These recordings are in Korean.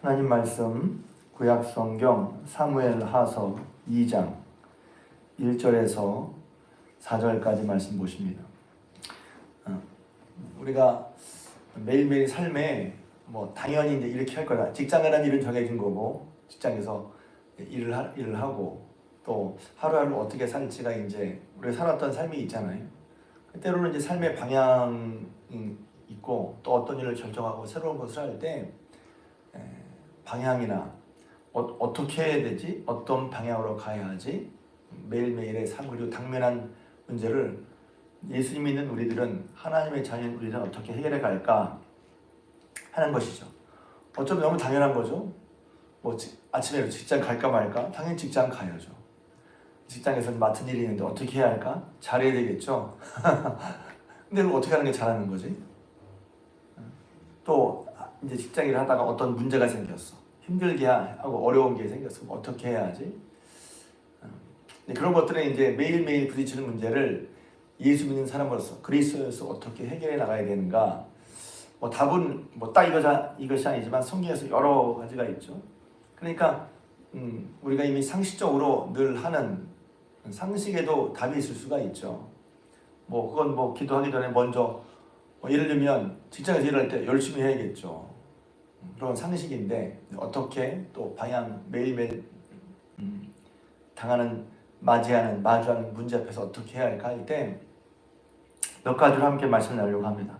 하나님 말씀 구약 성경 사무엘하서 2장 1절에서 4절까지 말씀 보십니다. 우리가 매일매일 삶에 당연히 이제 이렇게 할 거다. 직장이라는 일은 정해진 거고 직장에서 일을 하고 또 하루하루 어떻게 살지가 이제 우리가 살았던 삶이 있잖아요. 때로는 이제 삶의 방향이 있고 또 어떤 일을 결정하고 새로운 것을 할 때 방향이나 어떻게 해야 되지? 어떤 방향으로 가야 하지? 매일매일의 삶 그리고 당면한 문제를 예수 믿는 우리들은 하나님의 자녀인 우리들은 어떻게 해결해 갈까 하는 것이죠. 어쩌면 너무 당연한 거죠. 아침에 직장 갈까 말까? 당연히 직장 가야죠. 직장에서 맡은 일이 있는데 어떻게 해야 할까? 잘해야 되겠죠. 근데 그걸 어떻게 하는 게 잘하는 거지? 또 이제 직장 일을 하다가 어떤 문제가 생겼어. 힘들게 하고 어려운 게 생겼어. 어떻게 해야 하지? 그런 것들에 이제 매일매일 부딪히는 문제를 예수 믿는 사람으로서 그리스도로서 어떻게 해결해 나가야 되는가? 답은 딱 이것이 아니지만 성경에서 여러 가지가 있죠. 그러니까 우리가 이미 상식적으로 늘 하는 상식에도 답이 있을 수가 있죠. 그건 기도하기 전에 먼저 예를 들면 직장에서 일할 때 열심히 해야겠죠. 그런 상식인데 어떻게 또 방향 매일매일 마주하는 문제 앞에서 어떻게 해야 할까 할 때 몇 가지로 함께 말씀을 나누려고 합니다.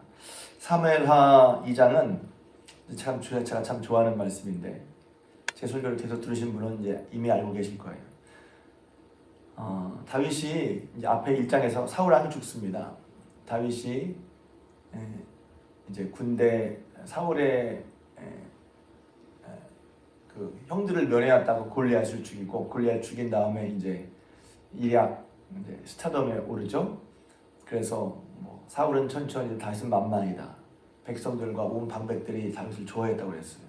사무엘하 2장은 제가 참 좋아하는 말씀인데 제 설교를 계속 들으신 분은 이제 이미 알고 계실 거예요. 다윗이 이제 앞에 1장에서 사울 왕이 죽습니다. 다윗이 이제 군대 사울의 그 형들을 면회했다고 골리앗을 죽이고 골리앗 죽인 다음에 이제 이략 이제 스타덤에 오르죠. 그래서 사울은 천천히 다윗은 만만이다. 백성들과 온 방백들이 다윗을 좋아했다고 그랬어요.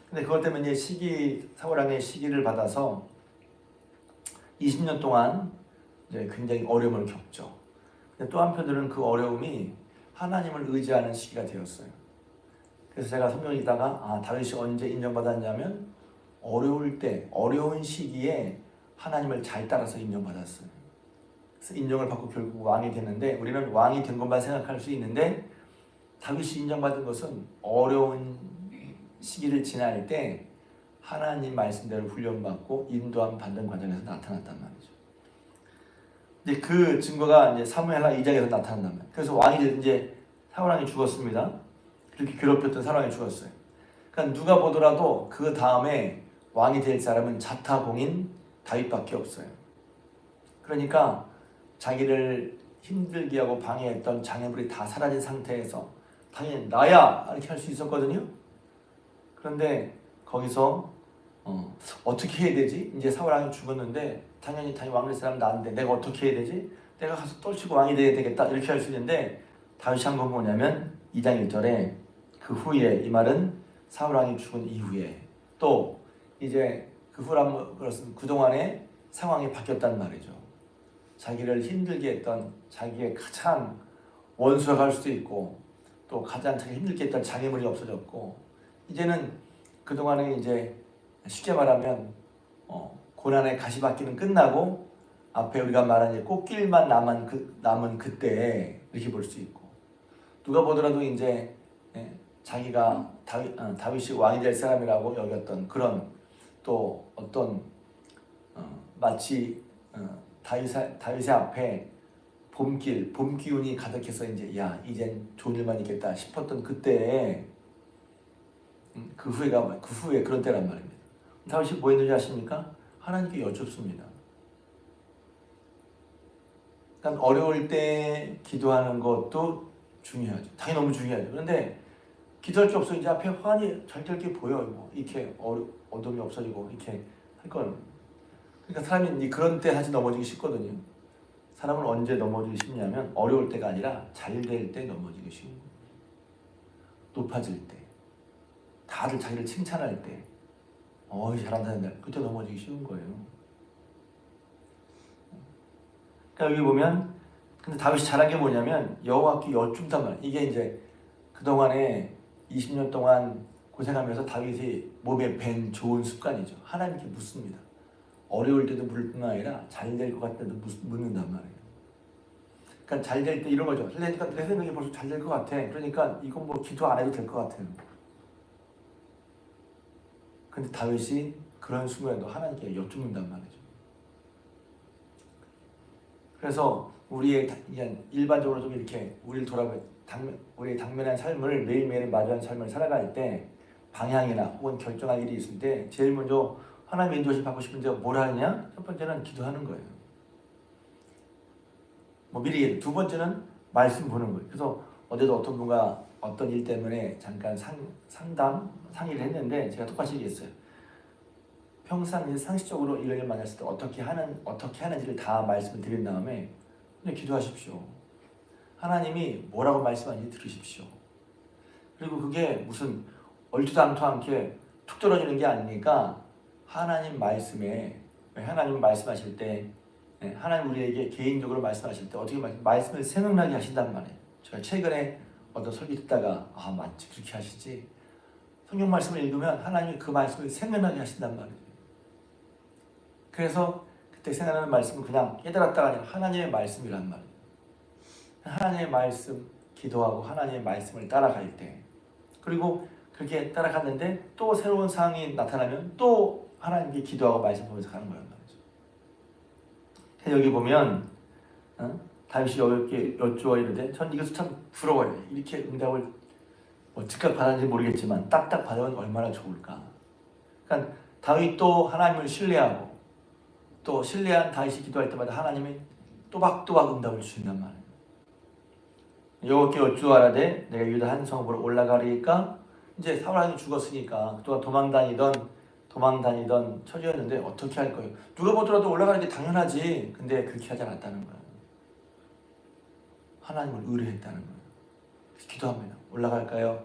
근데 그것 때문에 이제 사울 왕의 시기를 받아서 20년 동안 이제 굉장히 어려움을 겪죠. 근데 또 한편으로는 그 어려움이 하나님을 의지하는 시기가 되었어요. 그래서 제가 성경을 읽다가 다윗이 언제 인정받았냐면 어려울 때, 어려운 시기에 하나님을 잘 따라서 인정받았어요. 그래서 인정을 받고 결국 왕이 되는데 우리는 왕이 된 것만 생각할 수 있는데 다윗이 인정받은 것은 어려운 시기를 지날 때 하나님 말씀대로 훈련받고 인도함 받는 과정에서 나타났단 말이죠. 근데 그 증거가 이제 사무엘하 2장에서 나타난단 말이에요. 그래서 왕이 이제 사울 왕이 죽었습니다. 그렇게 괴롭혔던 사울 왕이 죽었어요. 그러니까 누가 보더라도 그 다음에 왕이 될 사람은 자타공인 다윗밖에 없어요. 그러니까 자기를 힘들게 하고 방해했던 장애물이 다 사라진 상태에서 당연히 나야 이렇게 할 수 있었거든요. 그런데 거기서 어떻게 해야 되지? 이제 사울 왕이 죽었는데 당연히 왕 될 사람은 나인데 내가 어떻게 해야 되지? 내가 가서 떨치고 왕이 돼야 되겠다 이렇게 할 수 있는데 다윗이 한 건 뭐냐면 2장 1절에 그 후에 이 말은 사울 왕이 죽은 이후에 또 이제 그 후라는 것은 그동안의 상황이 바뀌었단 말이죠. 자기를 힘들게 했던 자기의 가장 원수가 갈 수도 있고 또 가장 자기 힘들게 했던 장애물이 없어졌고 이제는 그동안에 이제 쉽게 말하면 고난의 가시밭길은 끝나고 앞에 우리가 말한 이제 꽃길만 남은 그때 이렇게 볼 수 있고 누가 보더라도 이제 자기가 다윗이 왕이 될 사람이라고 여겼던 그런 또 어떤 마치 다윗의 앞에 봄 기운이 가득해서 이젠 좋은 일만 있겠다 싶었던 그때에 그 후에 그런 때란 말입니다. 다윗이 뭐 했는지 아십니까? 하나님께 여쭙습니다. 그러니까 어려울 때 기도하는 것도 중요하죠. 당연히 너무 중요하죠. 그런데 기도할 게 없어. 이제 앞에 환히 잘 될 게 보여. 이렇게 어둠이 없어지고 이렇게 할 건. 그러니까 사람이 그런 때 사실 넘어지기 쉽거든요. 사람은 언제 넘어지기 쉽냐면 어려울 때가 아니라 잘 될 때 넘어지기 쉬운 거예요. 높아질 때. 다들 자기를 칭찬할 때. 잘한다. 그때 넘어지기 쉬운 거예요. 그러니까 여기 보면 근데 다윗이 잘한 게 뭐냐면 여호와께 여쭙단 말이에요. 이게 이제 그동안에 20년 동안 고생하면서 다윗이 몸에 밴 좋은 습관이죠. 하나님께 묻습니다. 어려울 때도 물을 뿐만 아니라 잘 될 것 같을 때도 묻는단 말이에요. 그러니까 잘 될 때 이런 거죠. 그러니까 내 생각에 벌써 잘 될 것 같아. 그러니까 이건 뭐 기도 안 해도 될 것 같아요. 근데 다윗이 그런 순간에도 하나님께 여쭙는단 말이죠. 그래서 우리의 그냥 일반적으로 좀 이렇게 우리를 우리의 당면한 삶을 매일매일 마주한 삶을 살아갈 때 방향이나 혹은 결정할 일이 있을 때 제일 먼저 하나님의 인도하심 받고 싶은데 뭘 하느냐? 첫 번째는 기도하는 거예요. 뭐 미리 얘기해. 두 번째는 말씀 보는 거예요. 그래서 어제도 어떤 분과 어떤 일 때문에 잠깐 상의를 했는데 제가 똑같이 얘기했어요. 평상 상식적으로 이런 일 만났을 때 어떻게 하는지를 다 말씀을 드린 다음에 그냥 기도하십시오. 하나님이 뭐라고 말씀하는지 들으십시오. 그리고 그게 무슨 얼지도 않게 툭 떨어지는 게 아니니까 하나님 말씀에 하나님 말씀하실 때 하나님 우리에게 개인적으로 말씀하실 때 어떻게 말씀을 생각나게 하신단 말이에요. 제가 최근에 어떤 설교 듣다가 맞지 그렇게 하시지. 성경 말씀을 읽으면 하나님이 그 말씀을 생각나게 하신단 말이에요. 그래서 그때 생각나는 말씀은 그냥 깨달았다가 아니라 하나님의 말씀이란 말이에요. 하나님의 말씀 기도하고 하나님의 말씀을 따라갈 때 그리고 그렇게 따라갔는데 또 새로운 상황이 나타나면 또 하나님께 기도하고 말씀 보면서 가는 거란 말이죠. 여기 보면 다윗이 이렇게 여쭈어 이르되 전 이것도 참 부러워요. 이렇게 응답을 즉각 받았는지 모르겠지만 딱딱 받으면 얼마나 좋을까. 그러니까 다윗도 하나님을 신뢰하고 또 신뢰한 다윗이 기도할 때마다 하나님이 또박또박 응답을 주신단 말이에요. 여호와께 여쭈어하라되 내가 유다 한 성읍으로 올라가리까. 이제 사울왕이 죽었으니까 그동안 도망다니던 처지였는데 어떻게 할 거예요? 누가 보더라도 올라가는 게 당연하지. 근데 그렇게 하지 않았다는 거예요. 하나님을 의뢰했다는 거예요. 기도합니다. 올라갈까요?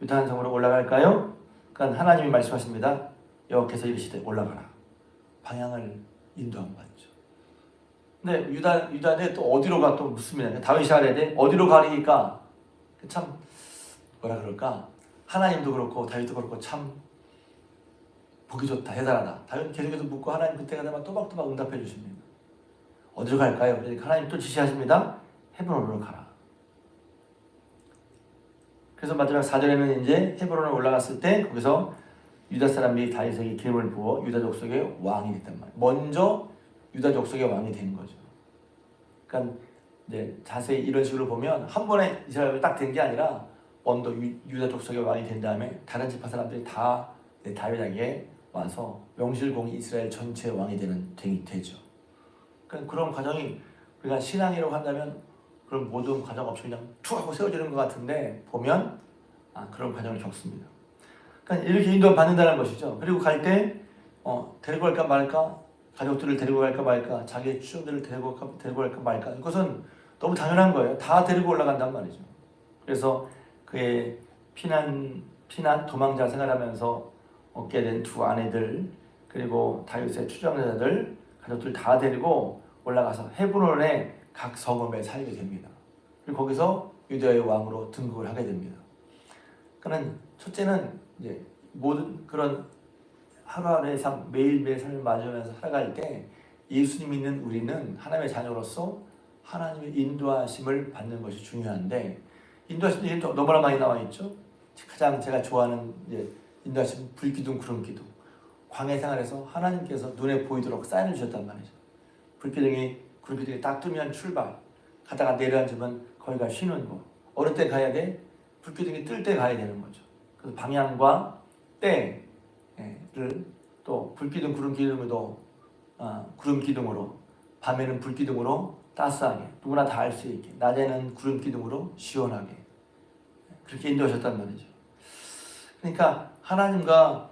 유다 한 성으로 올라갈까요? 그러니까 하나님이 말씀하십니다. 여호와께서 이르시되 올라가라. 방향을 인도함 받죠. 근데 유다는 또 어디로 가 또 묻습니다. 다윗이 아래되 어디로 가리까? 참 뭐라 그럴까? 하나님도 그렇고 다윗도 그렇고 참 보기 좋다, 대단하다. 다윗 계속해서 묻고 하나님 그때가 되면 또박또박 응답해 주십니다. 어디로 갈까요? 그러니까 하나님 또 지시하십니다. 헤브론으로 가라. 그래서 마지막 4절에는 이제 헤브론에 올라갔을 때 거기서 유다 사람들이 다윗에게 기름을 부어 유다 족속의 왕이 됐단 말이에요. 먼저 유다 족속의 왕이 된 거죠. 그러니까 이제 자세히 이런 식으로 보면 한 번에 이스라엘이 딱 된 게 아니라 먼저 유다 족속의 왕이 된 다음에 다른 지파 사람들이 다 다윗에게 와서 명실공히 이스라엘 전체 왕이 되죠. 그러니까 그런 과정이 우리가 신앙이라고 한다면 그런 모든 과정 없이 그냥 툭 하고 세워지는 것 같은데 보면 그런 과정을 겪습니다. 그러니까 이렇게 인도 받는다는 것이죠. 그리고 갈 때 데리고 갈까 말까, 가족들을 데리고 갈까 말까, 자기의 추종들을 데리고 갈까 말까, 이것은 너무 당연한 거예요. 다 데리고 올라간단 말이죠. 그래서 그의 피난 도망자 생활하면서 얻게 된 두 아내들 그리고 다윗의 추종자들 가족들 다 데리고 올라가서 헤브론의 각 성읍에 살게 됩니다. 그리고 거기서 유다의 왕으로 등극을 하게 됩니다. 그는 첫째는 이제 모든 그런 하루하루의 삶, 매일매일 삶을 맞으면서 살아갈 때 예수님 믿는 우리는 하나님의 자녀로서 하나님의 인도하심을 받는 것이 중요한데 인도하심이 너무나 많이 나와 있죠. 가장 제가 좋아하는 인도하심 불기둥 구름기둥. 광야 생활에서 하나님께서 눈에 보이도록 사인을 주셨단 말이죠. 구름기둥이 딱 뜨면 출발. 가다가 내려앉으면 거기가 쉬는 곳. 어느 때 가야 돼? 불기둥이 뜰 때 가야 되는 거죠. 그래서 방향과 때를 또 불기둥 구름기둥으로 밤에는 불기둥으로 따스하게 누구나 다 알 수 있게 낮에는 구름기둥으로 시원하게 그렇게 인도하셨단 말이죠. 그러니까 하나님과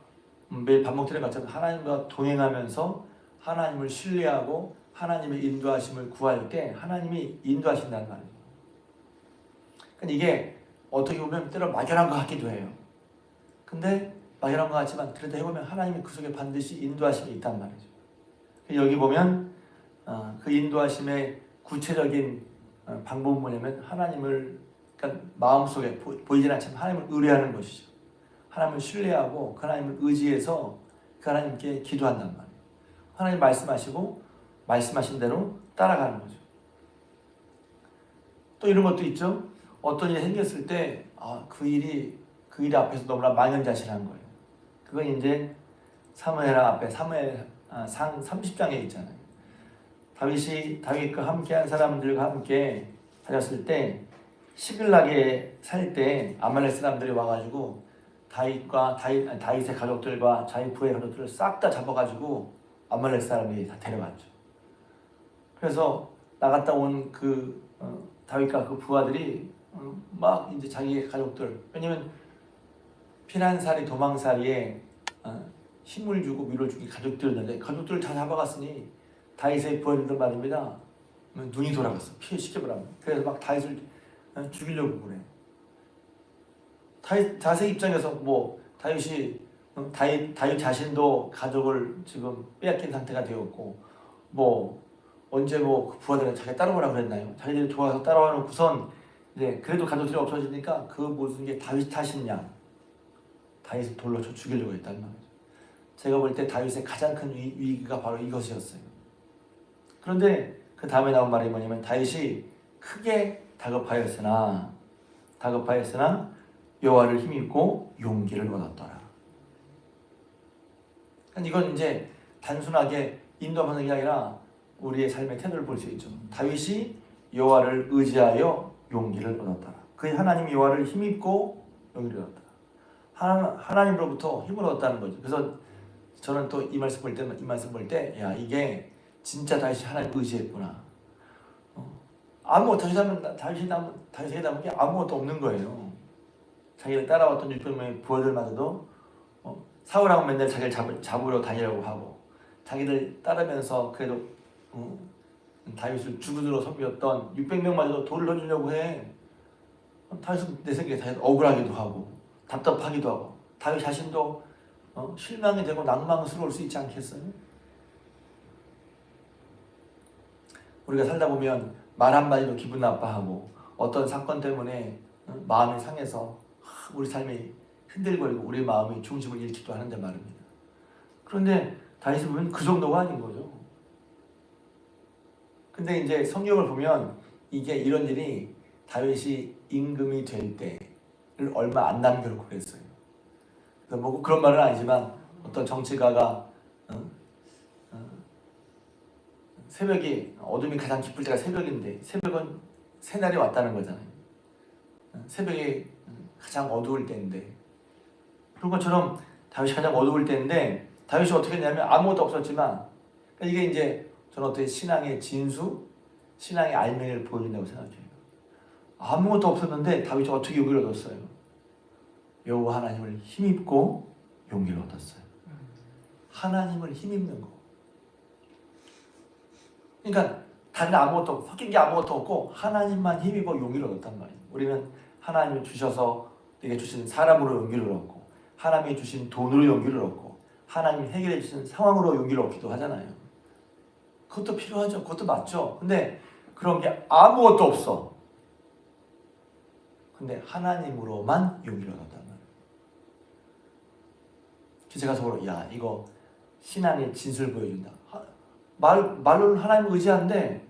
매일 밥 먹자는 것처럼 하나님과 동행하면서 하나님을 신뢰하고 하나님의 인도하심을 구할 때 하나님이 인도하신다는 말이죠. 그러니까 이게 어떻게 보면 때로 막연한 것 같기도 해요. 근데 막연한 것 같지만 그래도 해보면 하나님이 그 속에 반드시 인도하심이 있단 말이죠. 여기 보면 그 인도하심의 구체적인 방법은 뭐냐면 하나님을 그러니까 마음속에 보이진 않지만 하나님을 의뢰하는 것이죠. 하나님을 신뢰하고 그 하나님을 의지해서 그 하나님께 기도한단 말이에요. 하나님 말씀하시고 말씀하신 대로 따라가는 거죠. 또 이런 것도 있죠. 어떤 일이 생겼을 때 그 일이 앞에서 너무나 망연자실한 거예요. 그건 이제 사무엘하 앞에 사무엘상 30장에 있잖아요. 다윗과 함께한 사람들과 함께 다녔을 때 시글락에 살 때 아말렉 사람들이 와가지고 다윗의 가족들과 자기 부의 가족들을 싹 다 잡아가지고 아말렉 사람이 다 데려갔죠. 그래서 나갔다 온 다윗과 그 부하들이 막 이제 자기의 가족들, 왜냐면 피난살이 도망살이에 힘을 주고 위로 주기 가족들이었는데 가족들을 다 잡아갔으니 다윗의 부하들도 말입니다. 눈이 돌아갔어. 피해 시켜보라고. 그래서 막 다윗을 죽이려고 그래. 다윗의 입장에서 뭐 다윗 자신도 가족을 지금 빼앗긴 상태가 되었고 뭐 언제 그 부하들은 자기 따라오라 그랬나요? 자기들이 좋아서 따라와 놓고선 이제 그래도 가족들이 없어지니까 그 모든 게 다윗 탓이냐? 다윗을 돌로 쳐 죽이려고 했단 말이죠. 제가 볼 때 다윗의 가장 큰 위기가 바로 이것이었어요. 그런데 그 다음에 나온 말이 뭐냐면 다윗이 크게 다급하였으나 여호와를 힘입고 용기를 얻었더라. 그러니까 이건 이제 단순하게 인도하는 게 아니라 우리의 삶의 태도를 볼 수 있죠. 다윗이 여호와를 의지하여 용기를 얻었더라. 그 하나님 여호와를 힘입고 용기를 얻었더라. 하나님으로부터 힘을 얻었다는 거죠. 그래서 저는 또 이 말씀 볼 때 야, 이게 진짜 다윗이 하나님 의지했구나. 다윗이 남은 게 아무것도 없는 거예요. 자기를 따라왔던 600명의 부하들마저도 사울하고 맨날 자기를 잡으러 다니려고 하고 자기를 따르면서 그래도 다윗을 죽으로 섬겼던 600명마저도 돌을 던지려고 해. 다윗은 내 생각에 다윗 억울하기도 하고 답답하기도 하고 다윗 자신도 실망이 되고 낭망스러울 수 있지 않겠어요? 우리가 살다 보면 말 한마디도 기분 나빠하고 어떤 사건 때문에 마음이 상해서 우리 삶이 흔들거리고 우리 마음이 중심을 잃기도 하는데 말입니다. 그런데 다윗을 보면 그 정도가 아닌 거죠. 근데 이제 성경을 보면 이런 일이 다윗이 임금이 될 때를 얼마 안 남겨놓고 그랬어요. 뭐 그런 말은 아니지만 어떤 정치가가 새벽이 어둠이 가장 깊을 때가 새벽인데 새벽은 새날이 왔다는 거잖아요. 새벽이 가장 어두울 때인데 그런 것처럼 다윗이 가장 어두울 때인데 다윗이 어떻게 했냐면 아무것도 없었지만 이게 이제 저는 어떻게 신앙의 진수, 신앙의 알맹이를 보여준다고 생각해요. 아무것도 없었는데 다윗이 어떻게 용기를 얻었어요? 여호와 하나님을 힘입고 용기를 얻었어요. 하나님을 힘입는 거. 그러니까 다른 아무것도 없고 섞인 게 아무것도 없고 하나님만 힘입어 용기를 얻었단 말이에요. 우리는 하나님이 주셔서 내게 주신 사람으로 용기를 얻고 하나님이 주신 돈으로 용기를 얻고 하나님이 해결해 주신 상황으로 용기를 얻기도 하잖아요. 그것도 필요하죠. 그것도 맞죠. 근데 그런 게 아무것도 없어. 근데 하나님으로만 용기를 얻었단 말이에요. 제가 속으로 야 이거 신앙의 진수를 보여준다. 말로는 하나님을 의지하는데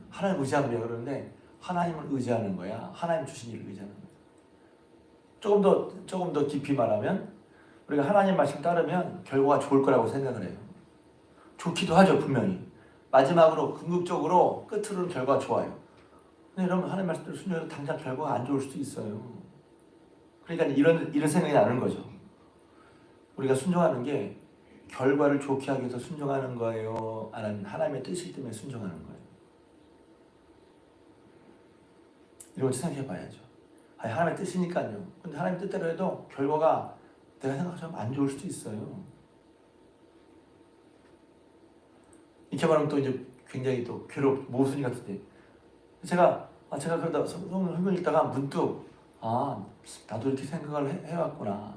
하나님을 의지하면 그러는데 하나님을 의지하는 거야. 하나님 주신 일을 의지하는 거야. 조금 더 깊이 말하면 우리가 하나님 말씀 따르면 결과가 좋을 거라고 생각을 해요. 좋기도 하죠 분명히. 마지막으로 궁극적으로 끝으로는 결과가 좋아요. 근데 여러분 하나님 말씀대로 순종해도 당장 결과가 안 좋을 수도 있어요. 그러니까 이런 생각이 나는 거죠. 우리가 순종하는 게 결과를 좋게 하기 위해서 순종하는 거예요? 아니면 하나님의 뜻이기 때문에 순종하는 거예요? 이런 거 생각해 봐야죠. 하나님의 뜻이니까요. 근데 하나님의 뜻대로 해도 결과가 내가 생각처럼 안 좋을 수도 있어요. 이렇게 말하면 또 이제 굉장히 또 모순이 같은데 제가 그러다 성경 읽다가 문득 나도 이렇게 생각을 해왔구나.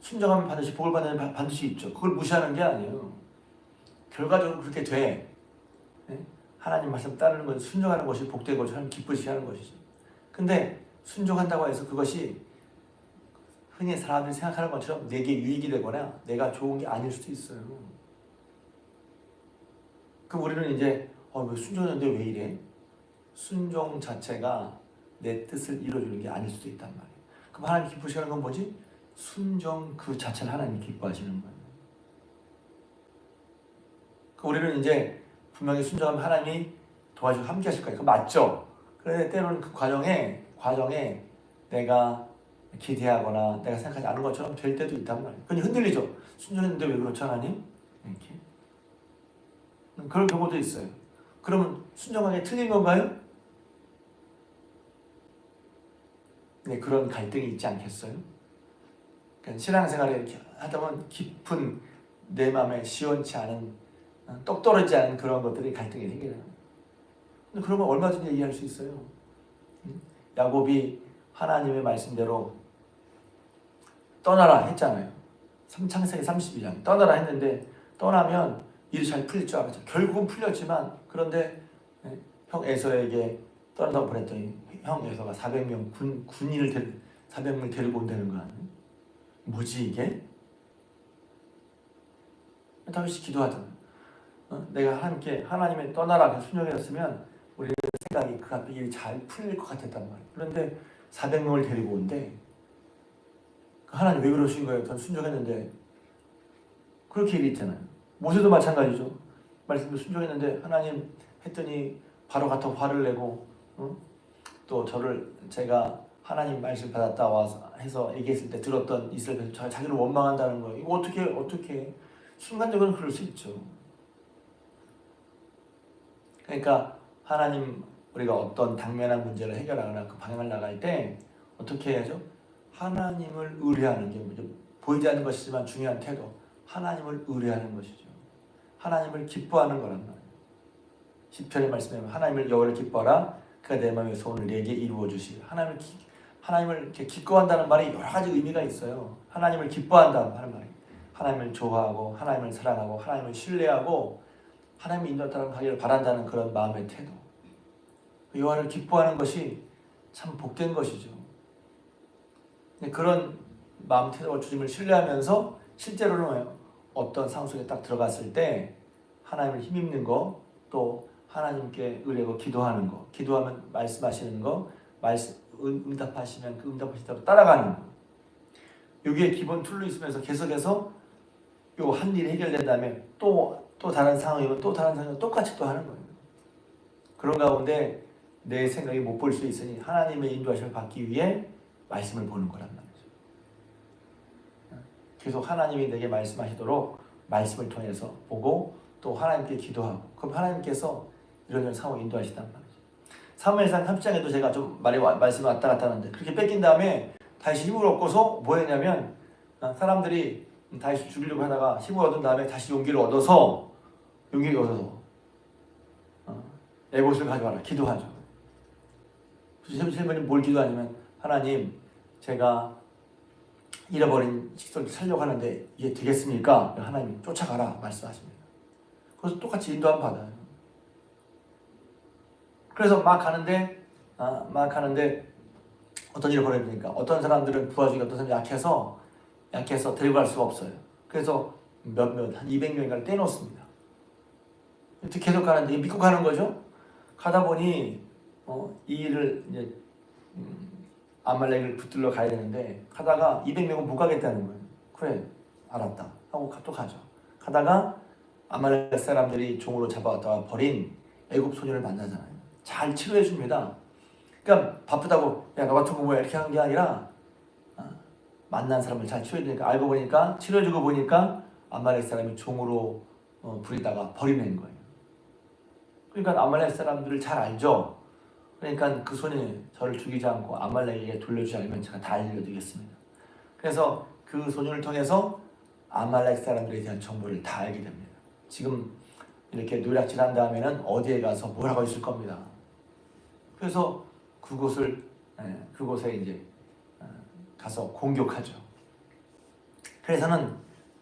순종하면 반드시 복을 받는 반드시 있죠. 그걸 무시하는 게 아니에요. 결과적으로 그렇게 돼. 하나님 말씀 따르는 것이 순종하는 것이 복되고 하나님 기쁘시 하는 것이죠. 근데 순종한다고 해서 그것이 흔히 사람들이 생각하는 것처럼 내게 유익이 되거나 내가 좋은 게 아닐 수도 있어요. 그럼 우리는 이제 왜 순종했는데 왜 이래? 순종 자체가 내 뜻을 이루어주는 게 아닐 수도 있단 말이에요. 그럼 하나님 기쁘시는 건 뭐지? 순종 그 자체를 하나님 기뻐하시는 거예요. 그럼 우리는 이제 분명히 순종하면 하나님이 도와주고 함께 하실 거예요. 그거 맞죠? 그런데 때로는 그 과정에 내가 기대하거나 내가 생각하지 않은 것처럼 될 때도 있단 말이에요. 그냥 흔들리죠. 순종했는데 왜 그렇죠 하나님? 이렇게. 그런 경우도 있어요. 그러면 순종하게 틀린 건가요? 네, 그런 갈등이 있지 않겠어요? 그러니까 신앙생활을 이렇게 하다 보면 깊은 내 마음에 시원치 않은 똑 떨어지지 않은 그런 것들이 갈등이 생겨요. 근데 그런 건 얼마든지 얘기할 수 있어요. 야곱이 하나님의 말씀대로 떠나라 했잖아요. 창세기 32장 떠나라 했는데 떠나면 일이 잘 풀릴 줄 알았죠. 결국은 풀렸지만 그런데 형 에서에게 떠난다고 보냈더니 형 에서가 400명 군인을 400명 데리고 온다는 거 아니에요? 뭐지 이게? 다윗이 기도하잖아요. 내가 하나님의 떠나라 순종했으면 우리의 생각이 그 앞에 일이 잘 풀릴 것 같았단 말이에요. 그런데 400명을 데리고 온대. 하나님 왜 그러신 거예요? 전 순종했는데. 그렇게 얘기했잖아요. 모세도 마찬가지죠. 말씀도 순종했는데 하나님 했더니 바로 같은 화를 내고 또 제가 하나님 말씀 받았다 와서 해서 얘기했을 때 들었던 이스라엘 자기를 원망한다는 거예요. 이거 어떻게 순간적으로는 그럴 수 있죠. 그러니까 하나님 우리가 어떤 당면한 문제를 해결하거나 그 방향을 나갈 때 어떻게 해야죠? 하나님을 의뢰하는 게 뭐죠? 보이지 않는 것이지만 중요한 태도. 하나님을 의뢰하는 것이죠. 하나님을 기뻐하는 거란 말이에요. 시편의 말씀에 하나님을 여호와를 기뻐하라. 그가 내 마음의 소원을 내게 이루어 주시리. 하나님을 이렇게 기뻐한다는 말이 여러 가지 의미가 있어요. 하나님을 기뻐한다 하는 말이 하나님을 좋아하고 하나님을 사랑하고 하나님을 신뢰하고 하나님의 인도에 따라 가기를 바란다는 그런 마음의 태도. 여호와를 기뻐하는 것이 참 복된 것이죠. 그런 마음 태도와 주님을 신뢰하면서 실제로는 뭐예요? 어떤 상황 속에 딱 들어갔을 때 하나님을 힘입는 거, 또 하나님께 의뢰하고 기도하는 거, 기도하면 말씀하시는 거, 응답하시면 그 응답하신 대로 따라가는 거. 여기에 기본 툴로 있으면서 계속해서 요 한 일이 해결된 다음에 또 다른 상황이면 또 다른 상황이면 똑같이 또 하는 거예요. 그런 가운데 내 생각이 못 볼 수 있으니 하나님의 인도하심을 받기 위해 말씀을 보는 거란 말이죠. 계속 하나님이 내게 말씀하시도록 말씀을 통해서 보고 또 하나님께 기도하고 그럼 하나님께서 이런 상황을 인도하시단 말이죠. 사무엘상 30장에도 제가 좀 말씀이 왔다 갔다 하는데 그렇게 뺏긴 다음에 다시 힘을 얻고서 뭐 했냐면 사람들이 다시 죽이려고 하다가 힘을 얻은 다음에 다시 용기를 얻어서 에봇을 가져와라 기도하죠. 실제로 뭘 기도하냐면 하나님 제가 잃어버린 식솔을 살려고 하는데 이게 되겠습니까? 하나님 쫓아가라 말씀하십니다. 그래서 똑같이 인도함 받아요. 그래서 막 가는데 어떤 일을 벌여집니까? 어떤 사람들은 부하중에 어떤 사람이 약해서 데리고 갈 수가 없어요. 그래서 한 200명인가를 떼놓습니다. 계속 가는데 믿고 가는 거죠. 가다 보니 이 일을 이제 아말렉을 붙들러 가야 되는데 가다가 200명은 못 가겠다는 거예요. 그래 알았다 하고 또 가죠. 가다가 아말렉 사람들이 종으로 잡아왔다가 버린 애굽 소년을 만나잖아요. 잘 치료해 줍니다. 그러니까 바쁘다고 야 너 같은 거 뭐야 이렇게 하는 게 아니라 만난 사람을 잘 치료해 주니까 알고 보니까 치료해 주고 보니까 아말렉 사람이 종으로 부리다가 버리는 거예요. 그러니까 아말렉 사람들을 잘 알죠. 그러니까 그 소년이 저를 죽이지 않고 아말렉에게 돌려주지 않으면 제가 다 알려드리겠습니다. 그래서 그 소년을 통해서 아말렉 사람들에 대한 정보를 다 알게 됩니다. 지금 이렇게 노략질한 다음에는 어디에 가서 뭐라고 있을 겁니다. 그래서 그곳에 이제 가서 공격하죠. 그래서는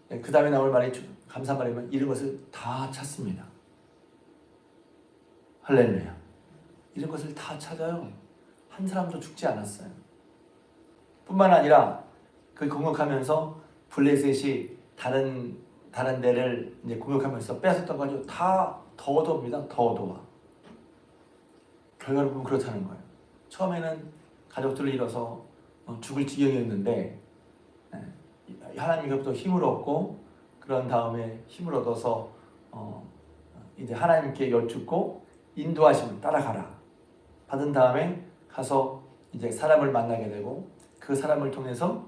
그 다음에 나올 말이 감사한 말이면 이런 것을 다 찾습니다. 할렐루야. 이런 것을 다 찾아요. 한 사람도 죽지 않았어요. 뿐만 아니라 그 공격하면서 블레셋이 다른 데를 이제 공격하면서 뺏었던 거 가지고 다 더 얻어옵니다. 더 얻어와. 결과로 보면 그렇다는 거예요. 처음에는 가족들을 잃어서 죽을 지경이었는데 하나님께로부터 힘을 얻고 그런 다음에 힘을 얻어서 이제 하나님께 여쭙고 인도하심을 따라가라 받은 다음에 가서 이제 사람을 만나게 되고 그 사람을 통해서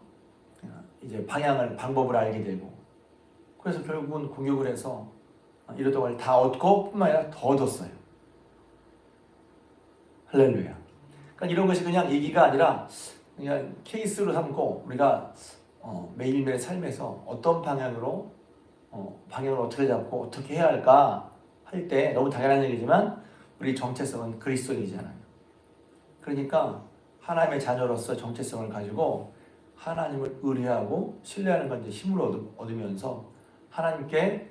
이제 방법을 알게 되고 그래서 결국은 공격을 해서 이러던 걸 다 얻고 뿐만 아니라 더 얻었어요. 할렐루야. 그러니까 이런 것이 그냥 얘기가 아니라 그냥 케이스로 삼고 우리가 매일매일 삶에서 어떤 방향으로 방향을 어떻게 잡고 어떻게 해야 할까 할 때 너무 당연한 얘기지만 우리 정체성은 그리스도인이잖아요. 그러니까 하나님의 자녀로서 정체성을 가지고 하나님을 의뢰하고 신뢰하는 건 이제 힘을 얻으면서 하나님께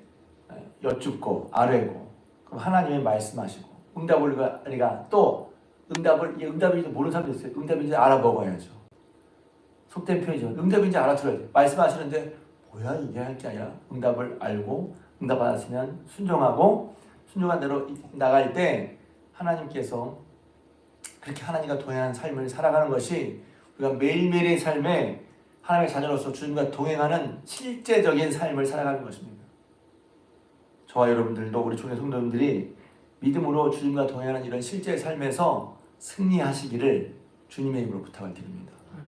여쭙고 아뢰고 그럼 하나님이 말씀하시고 응답을 우리가 또 응답인지 모르는 사람도 있어요. 응답인지 알아먹어야죠. 속된 표현이죠. 응답인지 알아들어야죠. 말씀하시는데 뭐야 이게 할 게 아니라 응답을 알고 응답 받았으면 순종한 대로 나갈 때 하나님께서 그렇게 하나님과 동행하는 삶을 살아가는 것이 우리가 매일매일의 삶에 하나님의 자녀로서 주님과 동행하는 실제적인 삶을 살아가는 것입니다. 저와 여러분들도 우리 종의 성도님들이 믿음으로 주님과 동행하는 이런 실제 삶에서 승리하시기를 주님의 이름으로 부탁을 드립니다.